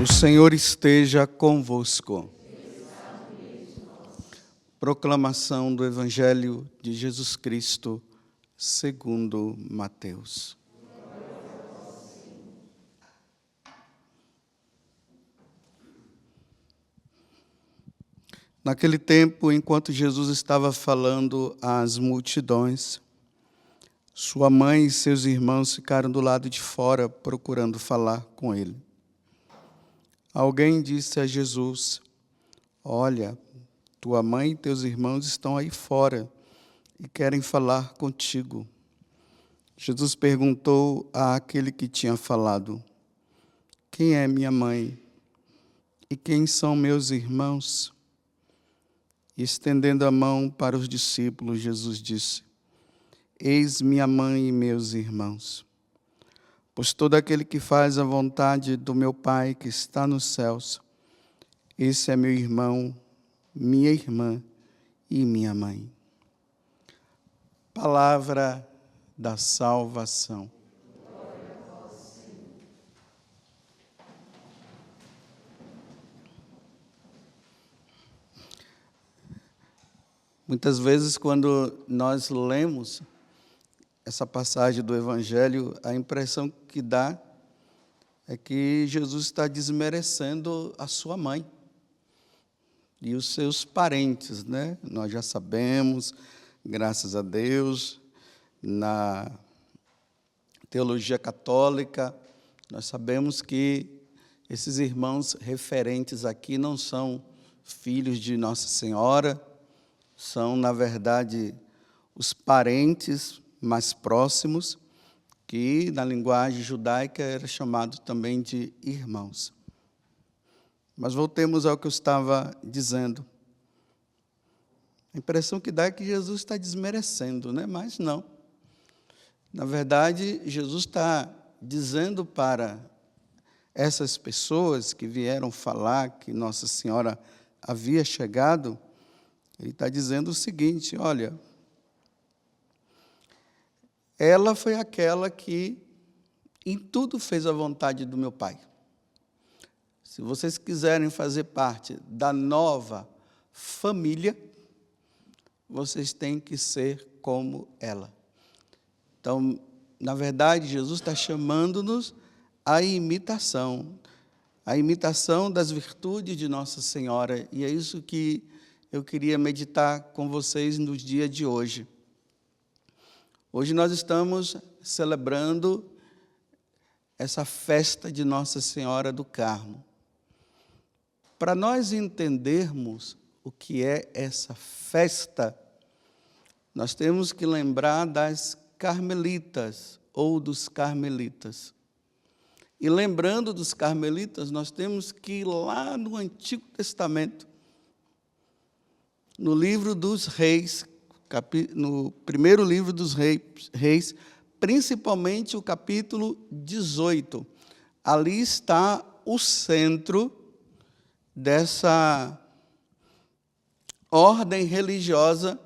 O Senhor esteja convosco. Proclamação do Evangelho de Jesus Cristo, segundo Mateus. Naquele tempo, enquanto Jesus estava falando às multidões, sua mãe e seus irmãos ficaram do lado de fora procurando falar com ele. Alguém disse a Jesus: "Olha, tua mãe e teus irmãos estão aí fora e querem falar contigo." Jesus perguntou àquele que tinha falado: "Quem é minha mãe? E quem são meus irmãos?" E estendendo a mão para os discípulos, Jesus disse: "Eis minha mãe e meus irmãos. Pois todo aquele que faz a vontade do meu Pai que está nos céus, esse é meu irmão, minha irmã e minha mãe." Palavra da salvação. Muitas vezes, quando nós lemos essa passagem do Evangelho, a impressão que dá é que Jesus está desmerecendo a sua mãe e os seus parentes, né? Nós já sabemos, graças a Deus, na teologia católica, nós sabemos que esses irmãos referentes aqui não são filhos de Nossa Senhora, são, na verdade, os parentes mais próximos, que na linguagem judaica era chamado também de irmãos. Mas voltemos ao que eu estava dizendo. A impressão que dá é que Jesus está desmerecendo, né? Mas não. Na verdade, Jesus está dizendo para essas pessoas que vieram falar que Nossa Senhora havia chegado, ele está dizendo o seguinte: olha, ela foi aquela que em tudo fez a vontade do meu Pai. Se vocês quiserem fazer parte da nova família, vocês têm que ser como ela. Então, na verdade, Jesus está chamando-nos à imitação das virtudes de Nossa Senhora, e é isso que eu queria meditar com vocês no dia de hoje. Hoje nós estamos celebrando essa festa de Nossa Senhora do Carmo. Para nós entendermos o que é essa festa, nós temos que lembrar das carmelitas ou dos carmelitas. E lembrando dos carmelitas, nós temos que ir lá no Antigo Testamento, no livro dos Reis, no primeiro livro dos Reis, principalmente o capítulo 18. Ali está o centro dessa ordem religiosa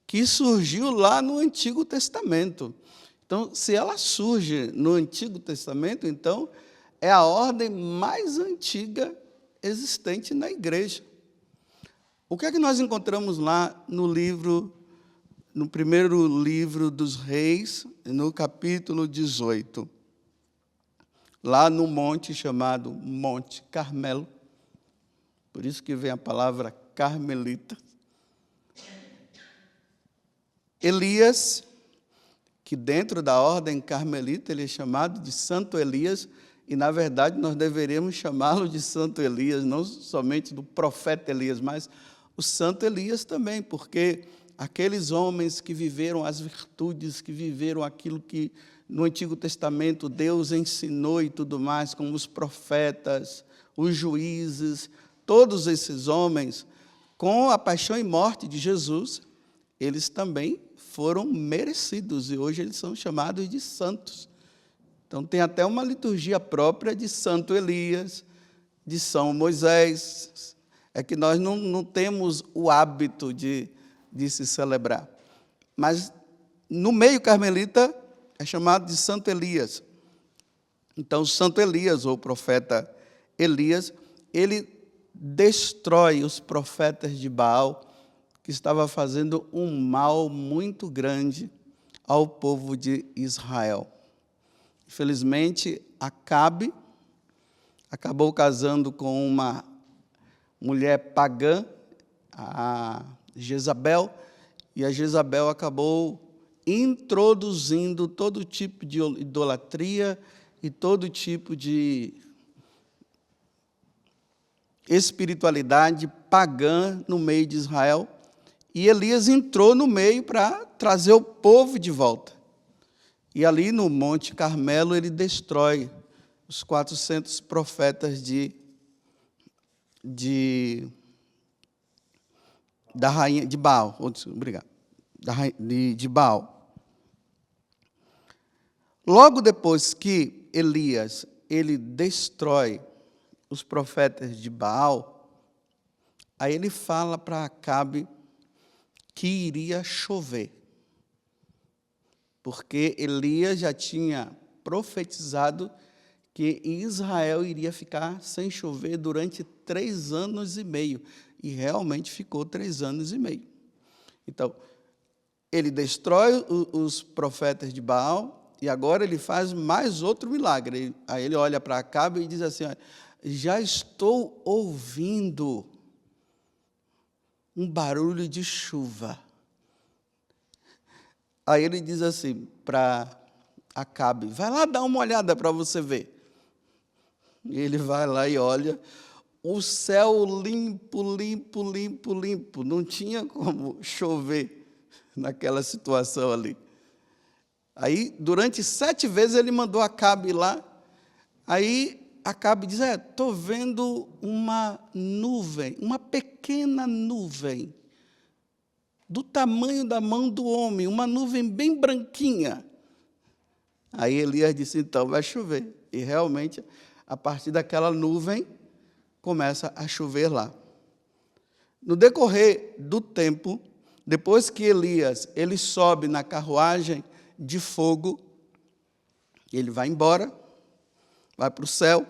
que surgiu lá no Antigo Testamento. Então, se ela surge no Antigo Testamento, então é a ordem mais antiga existente na igreja. O que é que nós encontramos lá no primeiro livro dos Reis, no capítulo 18? Lá no monte chamado Monte Carmelo, por isso que vem a palavra carmelita. Elias, que dentro da ordem carmelita ele é chamado de Santo Elias, e na verdade nós deveríamos chamá-lo de Santo Elias, não somente do profeta Elias, mas o Santo Elias também, porque aqueles homens que viveram as virtudes, que viveram aquilo que no Antigo Testamento Deus ensinou e tudo mais, como os profetas, os juízes, todos esses homens, com a paixão e morte de Jesus, eles também foram merecidos e hoje eles são chamados de santos. Então tem até uma liturgia própria de Santo Elias, de São Moisés. É que nós não temos o hábito de se celebrar. Mas no meio carmelita é chamado de Santo Elias. Então, Santo Elias, ou profeta Elias, ele destrói os profetas de Baal, que estava fazendo um mal muito grande ao povo de Israel. Infelizmente, Acabe acabou casando com uma mulher pagã, a Jezabel, e a Jezabel acabou introduzindo todo tipo de idolatria e todo tipo de espiritualidade pagã no meio de Israel. E Elias entrou no meio para trazer o povo de volta. E ali no Monte Carmelo ele destrói os 400 profetas da rainha de Baal, obrigado, de Baal. Logo depois que Elias ele destrói os profetas de Baal, aí ele fala para Acabe que iria chover, porque Elias já tinha profetizado que Israel iria ficar sem chover durante 3 anos e meio, e realmente ficou 3 anos e meio. Então, ele destrói os profetas de Baal, e agora ele faz mais outro milagre. Aí ele olha para Acabe e diz assim: olha, já estou ouvindo um barulho de chuva. Aí ele diz assim para Acabe: vai lá dar uma olhada para você ver. E ele vai lá e olha, o céu limpo, limpo, limpo, limpo. Não tinha como chover naquela situação ali. Aí, durante 7 vezes, ele mandou Acabe lá. Aí, Acabe diz: estou vendo uma nuvem, uma pequena nuvem, do tamanho da mão do homem, uma nuvem bem branquinha. Aí Elias disse: então vai chover. E realmente, a partir daquela nuvem, começa a chover lá. No decorrer do tempo, depois que Elias ele sobe na carruagem de fogo, ele vai embora, vai para o céu.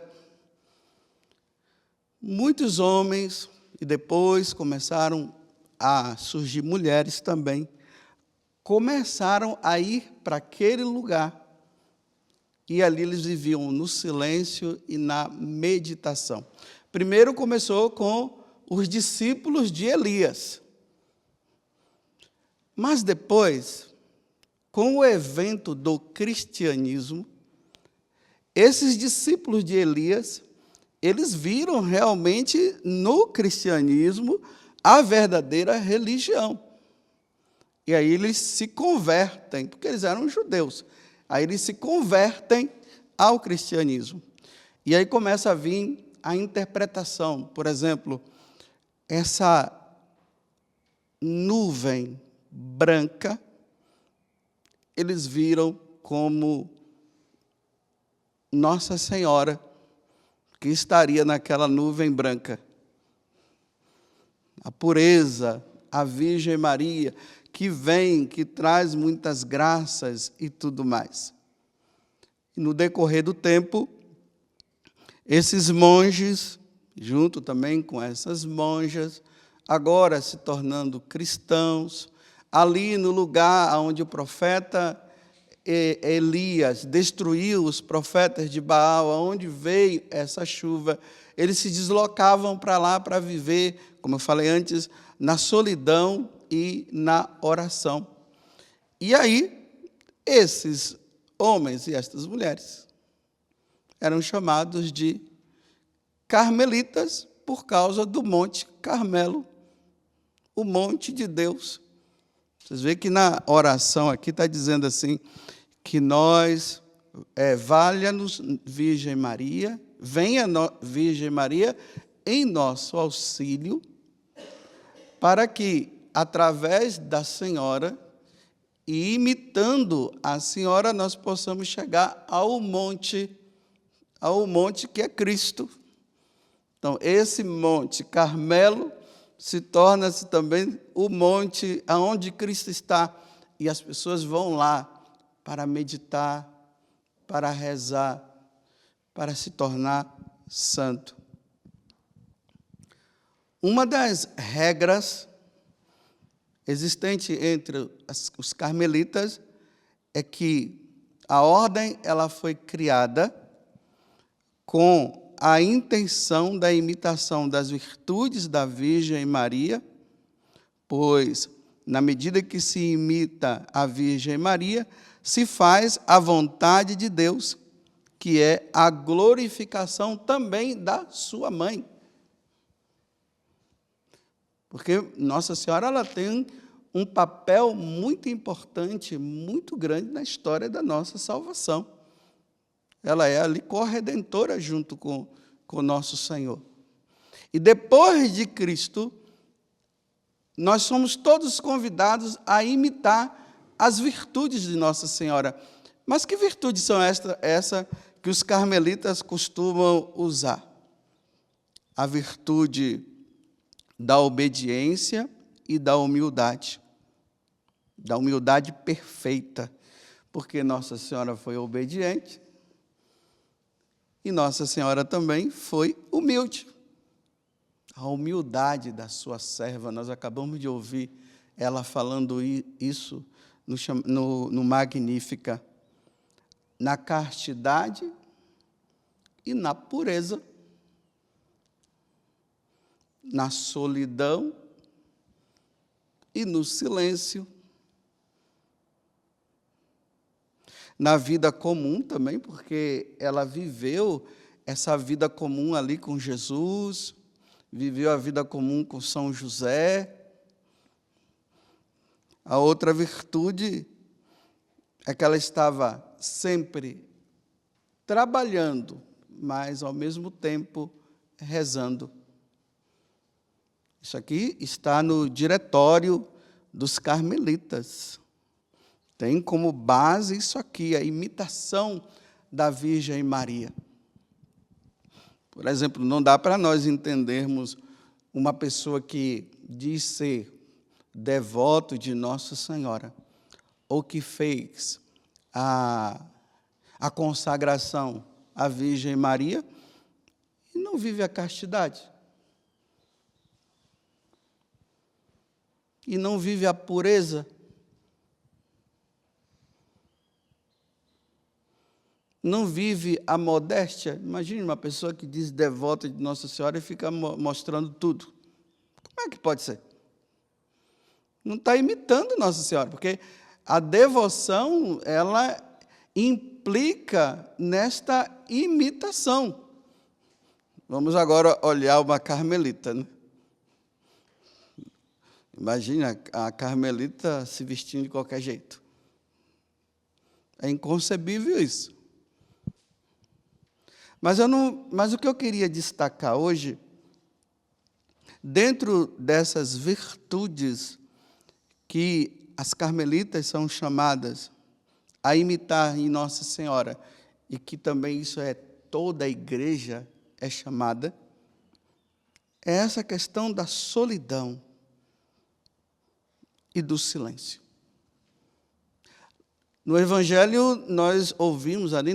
Muitos homens, e depois começaram a surgir mulheres também, começaram a ir para aquele lugar, e ali eles viviam no silêncio e na meditação. Primeiro começou com os discípulos de Elias, mas depois, com o evento do cristianismo, esses discípulos de Elias, eles viram realmente no cristianismo a verdadeira religião. E aí eles se convertem, porque eles eram judeus. Aí eles se convertem ao cristianismo. E aí começa a vir a interpretação. Por exemplo, essa nuvem branca, eles viram como Nossa Senhora, que estaria naquela nuvem branca. A pureza, a Virgem Maria, que vem, que traz muitas graças e tudo mais. E no decorrer do tempo, esses monges, junto também com essas monjas, agora se tornando cristãos, ali no lugar onde o profeta Elias destruiu os profetas de Baal, onde veio essa chuva, eles se deslocavam para lá para viver, como eu falei antes, na solidão e na oração. E aí, esses homens e estas mulheres eram chamados de carmelitas por causa do Monte Carmelo, o monte de Deus. Vocês veem que na oração aqui está dizendo assim, que nós, valha-nos Virgem Maria, venha Virgem Maria em nosso auxílio, para que, através da Senhora, e imitando a Senhora, nós possamos chegar ao monte que é Cristo. Então, esse Monte Carmelo se torna-se também o monte aonde Cristo está, e as pessoas vão lá para meditar, para rezar, para se tornar santo. Uma das regras existente entre os carmelitas é que a ordem ela foi criada com a intenção da imitação das virtudes da Virgem Maria, pois, na medida que se imita a Virgem Maria, se faz a vontade de Deus, que é a glorificação também da sua mãe. Porque Nossa Senhora ela tem um papel muito importante, muito grande na história da nossa salvação. Ela é ali corredentora junto com o nosso Senhor. E depois de Cristo, nós somos todos convidados a imitar as virtudes de Nossa Senhora. Mas que virtudes são essa que os carmelitas costumam usar? A virtude da obediência e da humildade perfeita, porque Nossa Senhora foi obediente e Nossa Senhora também foi humilde. A humildade da sua serva, nós acabamos de ouvir ela falando isso no Magnífica, na castidade e na pureza, na solidão e no silêncio, na vida comum também, porque ela viveu essa vida comum ali com Jesus, viveu a vida comum com São José. A outra virtude é que ela estava sempre trabalhando, mas, ao mesmo tempo, rezando. Isso aqui está no diretório dos carmelitas. Tem como base isso aqui, a imitação da Virgem Maria. Por exemplo, não dá para nós entendermos uma pessoa que diz ser devoto de Nossa Senhora, ou que fez a consagração à Virgem Maria, e não vive a castidade. E não vive a pureza. Não vive a modéstia. Imagine uma pessoa que diz devota de Nossa Senhora e fica mostrando tudo. Como é que pode ser? Não está imitando Nossa Senhora, porque a devoção, ela implica nesta imitação. Vamos agora olhar uma carmelita, né? Imagina a carmelita se vestindo de qualquer jeito. É inconcebível isso. Mas o que eu queria destacar hoje, dentro dessas virtudes que as carmelitas são chamadas a imitar em Nossa Senhora, e que também isso é toda a igreja é chamada, é essa questão da solidão e do silêncio. No Evangelho, nós ouvimos ali,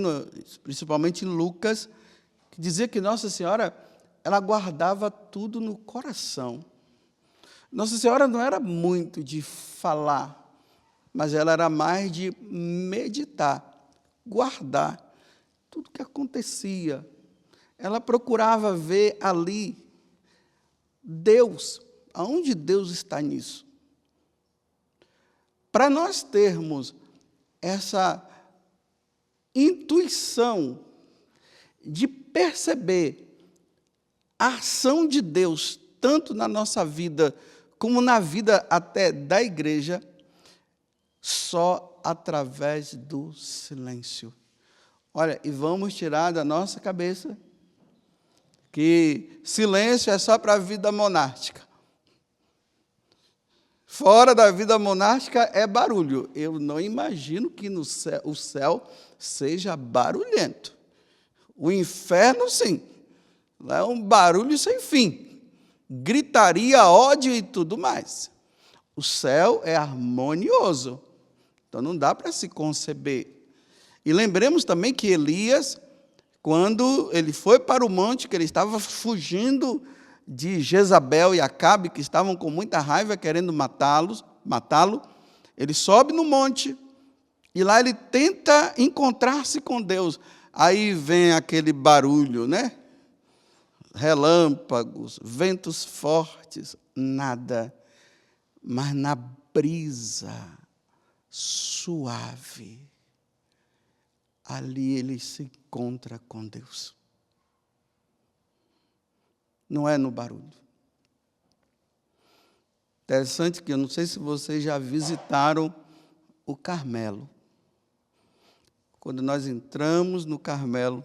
principalmente em Lucas, que dizia que Nossa Senhora, ela guardava tudo no coração. Nossa Senhora não era muito de falar, mas ela era mais de meditar, guardar tudo que acontecia. Ela procurava ver ali Deus, aonde Deus está nisso. Para nós termos essa intuição de perceber a ação de Deus, tanto na nossa vida, como na vida até da igreja, só através do silêncio. Olha, e vamos tirar da nossa cabeça que silêncio é só para a vida monástica. Fora da vida monástica é barulho. Eu não imagino que no céu, o céu seja barulhento. O inferno, sim. Lá é um barulho sem fim. Gritaria, ódio e tudo mais. O céu é harmonioso. Então não dá para se conceber. E lembremos também que Elias, quando ele foi para o monte, que ele estava fugindo de Jezabel e Acabe, que estavam com muita raiva, querendo matá-lo, ele sobe no monte, e lá ele tenta encontrar-se com Deus. Aí vem aquele barulho, né? Relâmpagos, ventos fortes, nada. Mas na brisa suave, ali ele se encontra com Deus. Não é no barulho. Interessante que eu não sei se vocês já visitaram o Carmelo. Quando nós entramos no Carmelo,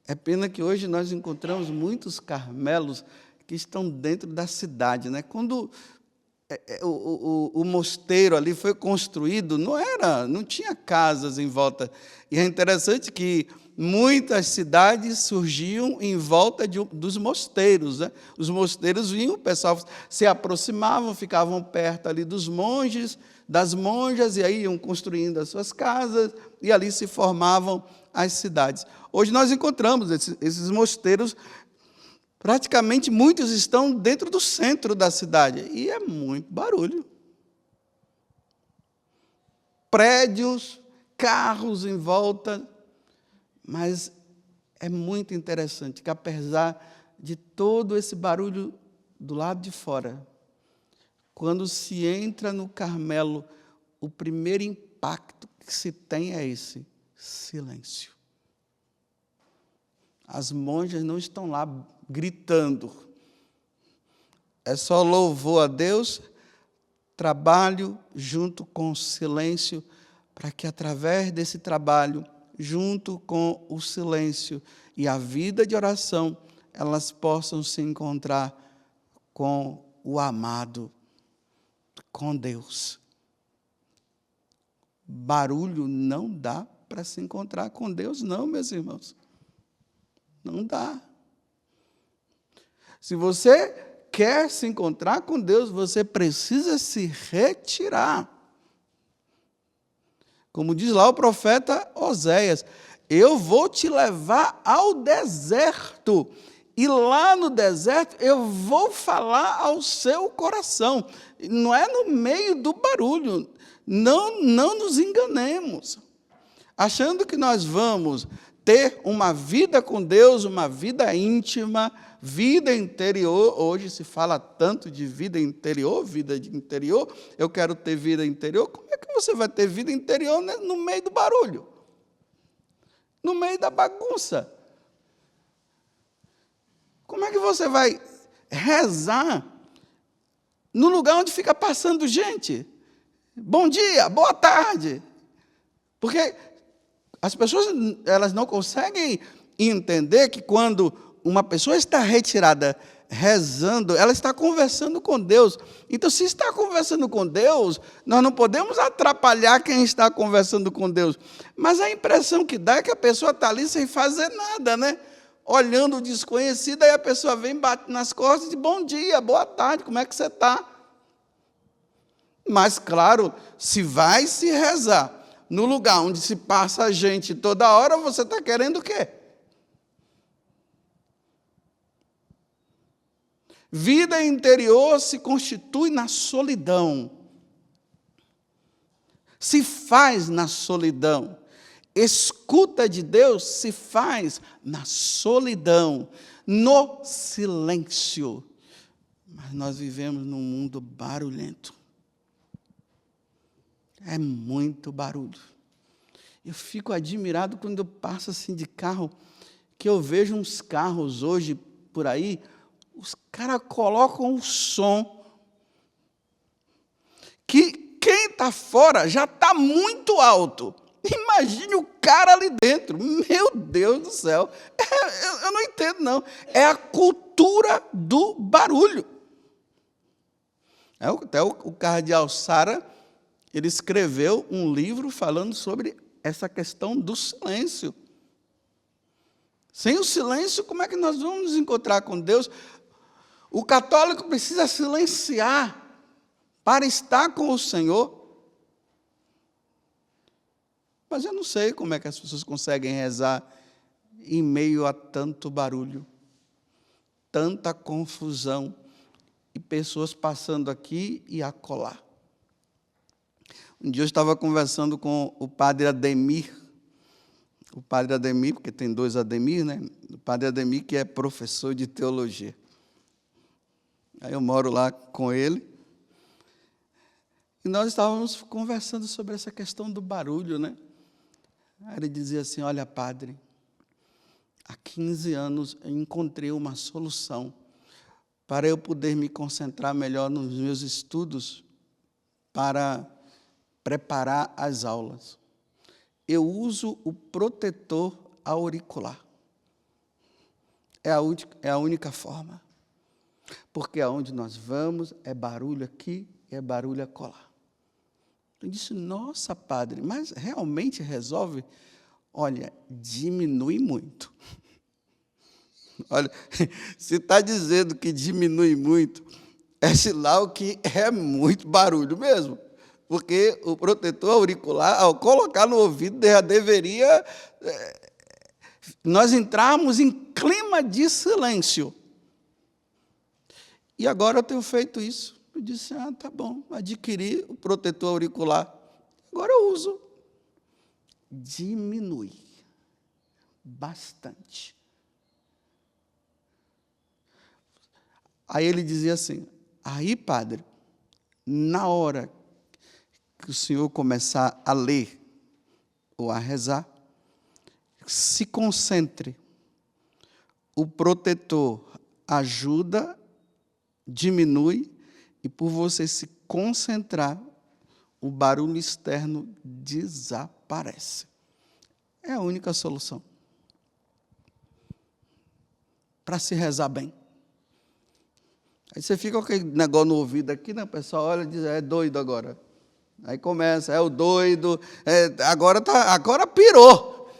é pena que hoje nós encontramos muitos Carmelos que estão dentro da cidade, né? Quando o mosteiro ali foi construído, não tinha casas em volta. E é interessante que muitas cidades surgiam em volta dos mosteiros, né? Os mosteiros vinham, o pessoal se aproximavam, ficavam perto ali dos monges, das monjas, e aí iam construindo as suas casas, e ali se formavam as cidades. Hoje nós encontramos esses mosteiros, praticamente muitos estão dentro do centro da cidade, e é muito barulho. Prédios, carros em volta, mas é muito interessante que, apesar de todo esse barulho do lado de fora, quando se entra no Carmelo, o primeiro impacto que se tem é esse: silêncio. As monjas não estão lá gritando. É só louvor a Deus, trabalho junto com silêncio, para que através desse trabalho, junto com o silêncio e a vida de oração, elas possam se encontrar com o amado, com Deus. Barulho não dá para se encontrar com Deus, não, meus irmãos. Não dá. Se você quer se encontrar com Deus, você precisa se retirar. Como diz lá o profeta Oséias, eu vou te levar ao deserto, e lá no deserto eu vou falar ao seu coração. Não é no meio do barulho. Não nos enganemos, achando que nós vamos ter uma vida com Deus, uma vida íntima, vida interior. Hoje se fala tanto de vida interior, eu quero ter vida interior. Como é que você vai ter vida interior, né, no meio do barulho? No meio da bagunça? Como é que você vai rezar no lugar onde fica passando gente? Bom dia, boa tarde. Porque as pessoas, elas não conseguem entender que quando uma pessoa está retirada rezando, ela está conversando com Deus. Então, se está conversando com Deus, nós não podemos atrapalhar quem está conversando com Deus. Mas a impressão que dá é que a pessoa está ali sem fazer nada, né? Olhando o desconhecido, aí a pessoa vem, bate nas costas e diz: bom dia, boa tarde, como é que você está? Mas, claro, se vai se rezar no lugar onde se passa gente toda hora, você está querendo o quê? Vida interior se constitui na solidão. Se faz na solidão. Escuta de Deus se faz na solidão, no silêncio. Mas nós vivemos num mundo barulhento. É muito barulho. Eu fico admirado quando eu passo assim de carro, que eu vejo uns carros hoje por aí, os caras colocam um som que quem está fora já está muito alto. Imagine o cara ali dentro. Meu Deus do céu. Eu não entendo, não. É a cultura do barulho. Até o cardeal Sara, ele escreveu um livro falando sobre essa questão do silêncio. Sem o silêncio, como é que nós vamos nos encontrar com Deus? O católico precisa silenciar para estar com o Senhor. Mas eu não sei como é que as pessoas conseguem rezar em meio a tanto barulho, tanta confusão e pessoas passando aqui e acolá. Um dia eu estava conversando com o padre Ademir, porque tem 2 Ademir, né? O padre Ademir, que é professor de teologia. Aí eu moro lá com ele, e nós estávamos conversando sobre essa questão do barulho, né? Aí ele dizia assim: olha, padre, há 15 anos eu encontrei uma solução para eu poder me concentrar melhor nos meus estudos para preparar as aulas. Eu uso o protetor auricular. É a única forma. Porque aonde nós vamos é barulho aqui, é barulho acolá. Eu disse: nossa, padre, mas realmente resolve? Olha, diminui muito. Olha, se está dizendo que diminui muito, é sinal que é muito barulho mesmo. Porque o protetor auricular, ao colocar no ouvido, já deveria nós entrarmos em clima de silêncio. E agora eu tenho feito isso. Eu disse: tá bom, adquiri o protetor auricular. Agora eu uso. Diminui bastante. Aí ele dizia assim: aí, padre, na hora que o senhor começar a ler ou a rezar, se concentre. O protetor ajuda, diminui, e por você se concentrar, o barulho externo desaparece. É a única solução para se rezar bem. Aí você fica com aquele negócio no ouvido aqui, né? O pessoal olha e diz: é doido agora. Aí começa: é o doido, agora pirou.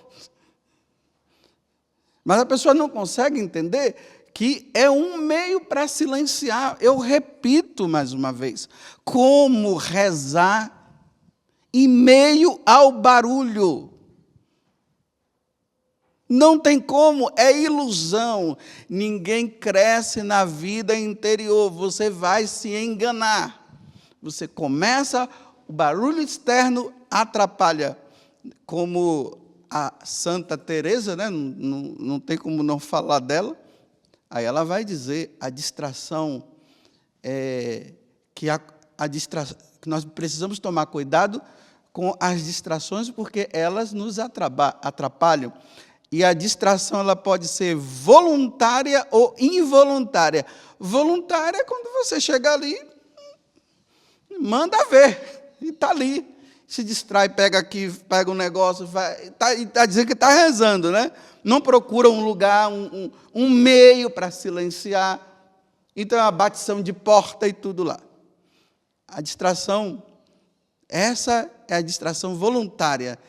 Mas a pessoa não consegue entender que é um meio para silenciar. Eu repito mais uma vez: como rezar em meio ao barulho? Não tem como, é ilusão. Ninguém cresce na vida interior, você vai se enganar. Você começa, o barulho externo atrapalha. Como a Santa Teresa, né? Não tem como não falar dela. Aí ela vai dizer: a distração, que nós precisamos tomar cuidado com as distrações, porque elas nos atrapalham. E a distração ela pode ser voluntária ou involuntária. Voluntária é quando você chega ali, manda ver, e está ali. Se distrai, pega aqui, pega um negócio, está dizendo que está rezando, né? Não procura um lugar, um meio para silenciar. Então, é uma batição de porta e tudo lá. A distração, essa é a distração voluntária.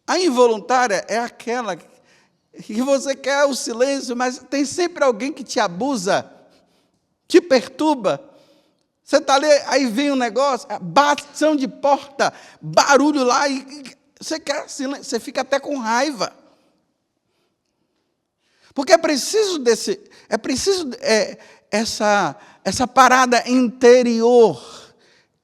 A involuntária é aquela que você quer o silêncio, mas tem sempre alguém que te abusa, te perturba. Você está ali, aí vem um negócio, batição de porta, barulho lá, e você quer silêncio, você fica até com raiva. Porque é preciso essa parada interior.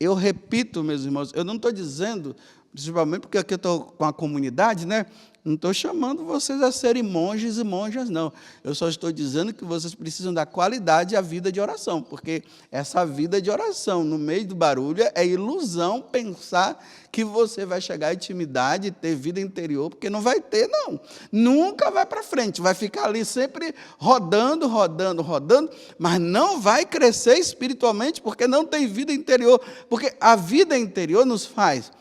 Eu repito, meus irmãos, eu não estou dizendo, principalmente porque aqui eu estou com a comunidade, né? Não estou chamando vocês a serem monges e monjas, não. Eu só estou dizendo que vocês precisam dar qualidade à vida de oração, porque essa vida de oração, no meio do barulho, é ilusão pensar que você vai chegar à intimidade e ter vida interior, porque não vai ter, não. Nunca vai para frente, vai ficar ali sempre rodando, mas não vai crescer espiritualmente, porque não tem vida interior. Porque a vida interior nos faz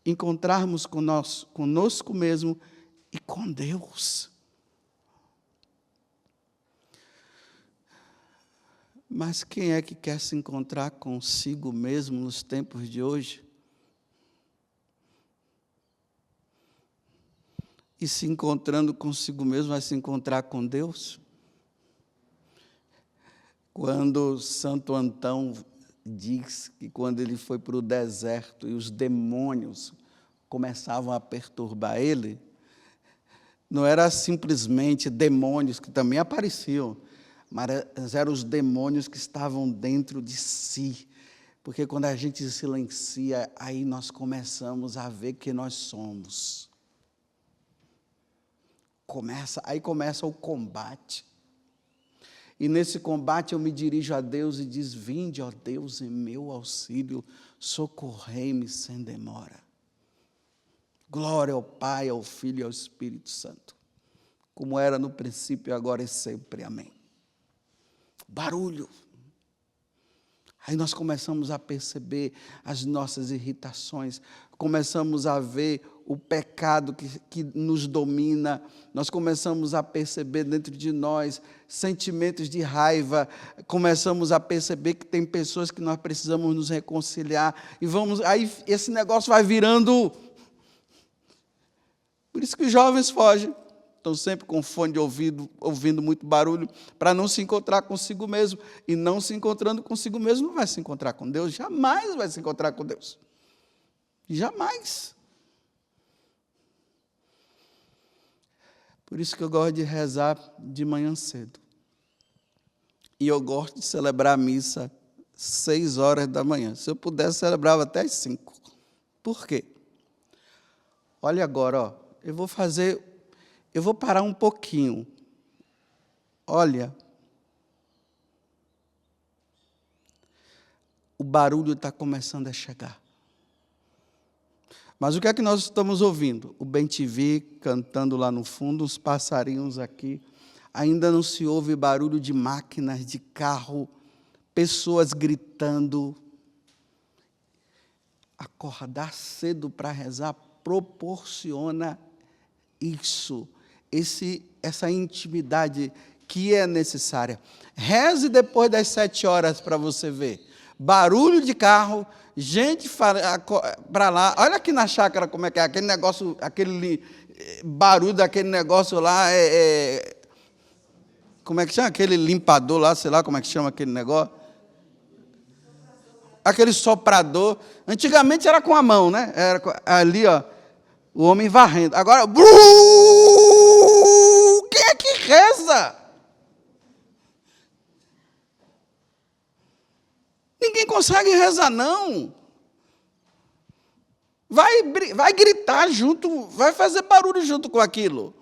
encontrarmos conosco mesmo e com Deus. Mas quem é que quer se encontrar consigo mesmo nos tempos de hoje? E se encontrando consigo mesmo, vai se encontrar com Deus? Quando Santo Antão diz que quando ele foi para o deserto e os demônios começavam a perturbar ele, não era simplesmente demônios que também apareciam, mas eram os demônios que estavam dentro de si. Porque quando a gente silencia, aí nós começamos a ver que nós somos. Aí começa o combate. E nesse combate eu me dirijo a Deus e diz: vinde, ó Deus, em meu auxílio, socorrei-me sem demora. Glória ao Pai, ao Filho e ao Espírito Santo, como era no princípio, agora e sempre. Amém. Barulho. Aí nós começamos a perceber as nossas irritações, começamos a ver o pecado que nos domina, nós começamos a perceber dentro de nós sentimentos de raiva, começamos a perceber que tem pessoas que nós precisamos nos reconciliar, aí esse negócio vai virando. Por isso que os jovens fogem. Estão sempre com fone de ouvido, ouvindo muito barulho, para não se encontrar consigo mesmo. E não se encontrando consigo mesmo, não vai se encontrar com Deus, jamais vai se encontrar com Deus. Jamais. Por isso que eu gosto de rezar de manhã cedo. E eu gosto de celebrar a missa 6 horas da manhã. Se eu pudesse, celebrava até às 5. Por quê? Olha agora, ó, eu vou parar um pouquinho. Olha, o barulho está começando a chegar. Mas o que é que nós estamos ouvindo? O bem-te-vi cantando lá no fundo, os passarinhos aqui. Ainda não se ouve barulho de máquinas, de carro, pessoas gritando. Acordar cedo para rezar proporciona isso. Essa intimidade que é necessária. Reze depois das 7 horas para você ver. Barulho de carro, gente para lá. Olha aqui na chácara como é que é. Aquele negócio, aquele barulho daquele negócio lá. Como é que chama? Aquele limpador lá, sei lá como é que chama aquele negócio. Aquele soprador. Antigamente era com a mão, né? Era ali, ó. O homem varrendo. Agora, quem é que reza? Ninguém consegue rezar, não. Vai gritar junto, vai fazer barulho junto com aquilo.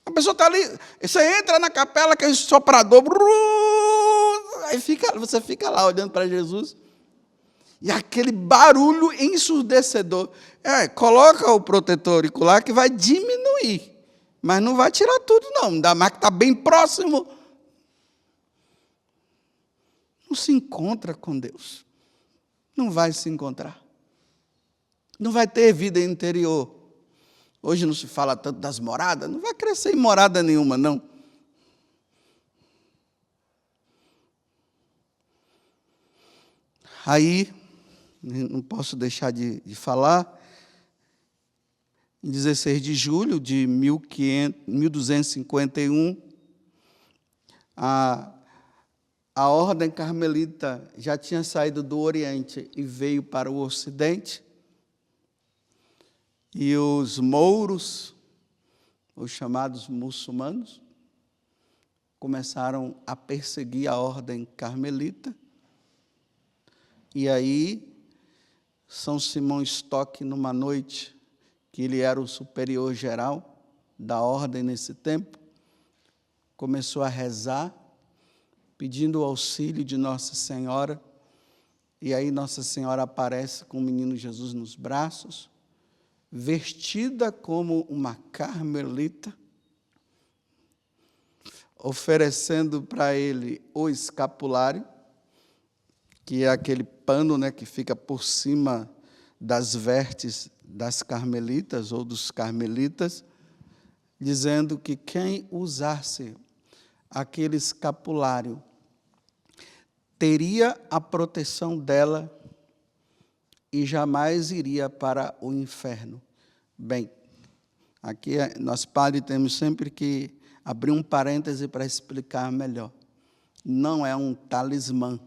A pessoa está ali, você entra na capela, aquele soprador, aí você fica lá olhando para Jesus. E aquele barulho ensurdecedor. Coloca o protetor auricular que vai diminuir. Mas não vai tirar tudo, não. Ainda mais que está bem próximo. Não se encontra com Deus. Não vai se encontrar. Não vai ter vida interior. Hoje não se fala tanto das moradas. Não vai crescer em morada nenhuma, não. Aí, não posso deixar de falar, em 16 de julho de 1251, a ordem carmelita já tinha saído do Oriente e veio para o Ocidente, e os mouros, os chamados muçulmanos, começaram a perseguir a ordem carmelita, e aí São Simão Stock, numa noite, que ele era o superior geral da ordem nesse tempo, começou a rezar, pedindo o auxílio de Nossa Senhora, e aí Nossa Senhora aparece com o menino Jesus nos braços, vestida como uma carmelita, oferecendo para ele o escapulário, que é aquele pano, né, que fica por cima das vestes das carmelitas ou dos carmelitas, dizendo que quem usasse aquele escapulário teria a proteção dela e jamais iria para o inferno. Bem, aqui nós, padres, temos sempre que abrir um parêntese para explicar melhor. Não é um talismã.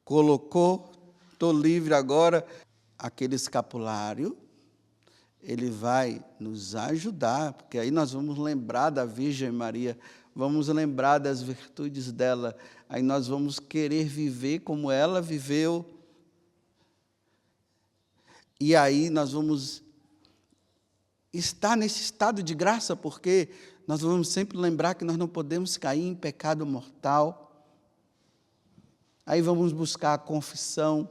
Colocou, estou livre agora, aquele escapulário Ele vai nos ajudar, porque aí nós vamos lembrar da Virgem Maria, vamos lembrar das virtudes dela, aí nós vamos querer viver como ela viveu, e aí nós vamos estar nesse estado de graça, porque nós vamos sempre lembrar que nós não podemos cair em pecado mortal. Aí vamos buscar a confissão,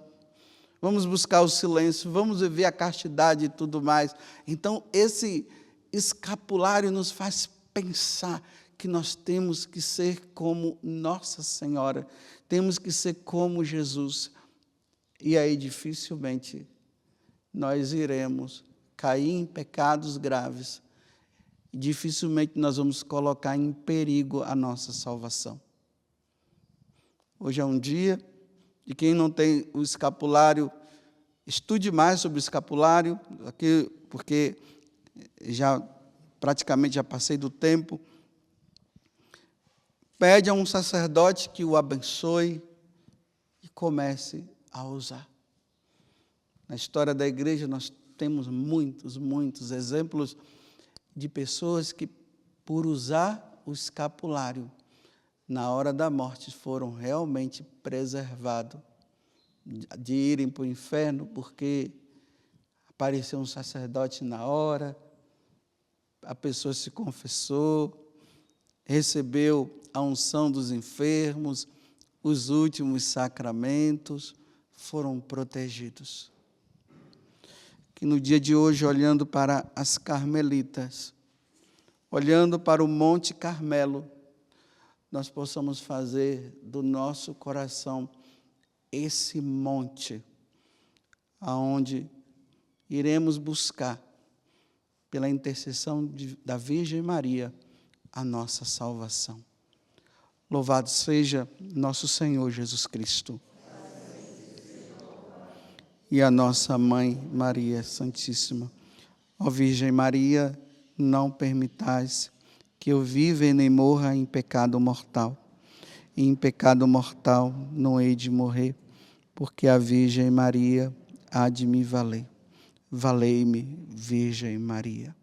vamos buscar o silêncio, vamos viver a castidade e tudo mais. Então, esse escapulário nos faz pensar que nós temos que ser como Nossa Senhora, temos que ser como Jesus. E aí, dificilmente, nós iremos cair em pecados graves, e dificilmente nós vamos colocar em perigo a nossa salvação. Hoje é um dia de quem não tem o escapulário, estude mais sobre o escapulário, aqui, porque praticamente já passei do tempo. Pede a um sacerdote que o abençoe e comece a usar. Na história da igreja nós temos muitos exemplos de pessoas que, por usar o escapulário, na hora da morte, foram realmente preservados de irem para o inferno, porque apareceu um sacerdote na hora, a pessoa se confessou, recebeu a unção dos enfermos, os últimos sacramentos, foram protegidos. Que no dia de hoje, olhando para as carmelitas, olhando para o Monte Carmelo, nós possamos fazer do nosso coração esse monte, aonde iremos buscar, pela intercessão da Virgem Maria, a nossa salvação. Louvado seja nosso Senhor Jesus Cristo. E a nossa Mãe Maria Santíssima. Ó Virgem Maria, não permitais que eu viva e nem morra em pecado mortal. E em pecado mortal não hei de morrer, porque a Virgem Maria há de me valer. Valei-me, Virgem Maria.